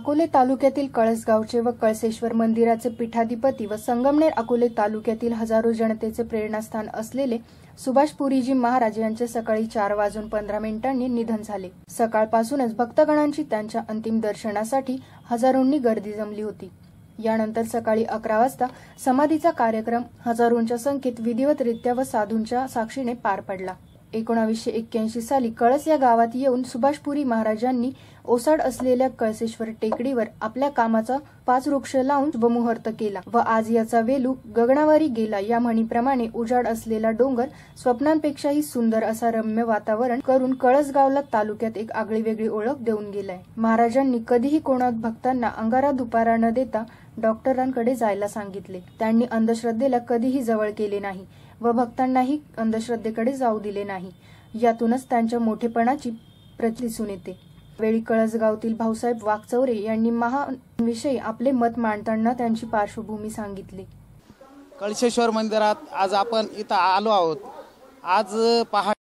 अकोले तालुक्यातील कळसगावचे व कळसेश्वर मंदिराचे पीठाधिपती व संगमनेर अकोले तालुक्यातील हजारो जनतेचे प्रेरणास्थान असलेले सुभाषपुरीजी महाराज यांचे सकाळी 4:15 निधन झाले। सकाळपासूनच भक्तगणांची त्यांच्या अंतिम दर्शनासाठी हजारोंनी गर्दी जमली होती। यानंतर सकाळी 11 वाजता समाधीचा कार्यक्रम हजारोंच्या संख्येत विधिवतरित्या व साधूंच्या साक्षीने पार पडला। 1981 साली कळस या गावात येऊन सुभाषपुरी महाराजांनी ओसाड असलेल्या कळसेश्वर टेकडीवर आपल्या कामाचा 5 वृक्ष लावून शुभमुहूर्त केला व आज याचा वेलू गगनावरी गेला या म्हणीप्रमाणे उजाड असलेला डोंगर स्वप्नांपेक्षाही सुंदर असा रम्य वातावरण करून कळसगावला तालुक्यात एक आगळीवेगळी ओळख देऊन गेलाय। महाराजांनी कधीही कोणा भक्तांना अंगारा दुपारा न देता डॉक्टरांकडे जायला सांगितले। त्यांनी अंधश्रद्धेला कधीही जवळ केले नाही व भक्तांनाही अंधश्रद्धेकडे जाऊ दिले नाही। यातूनच त्यांच्या मोठेपणाची प्रचिती दिसून येते। वेळी कळसगावतील भाऊसाहेब वाघचौरे यांनी महाविषयी आपले मत मांडताना त्यांची पार्श्वभूमी सांगितली। कळसेश्वर मंदिरात आज आपण इथं आलो आहोत। आज पहाटे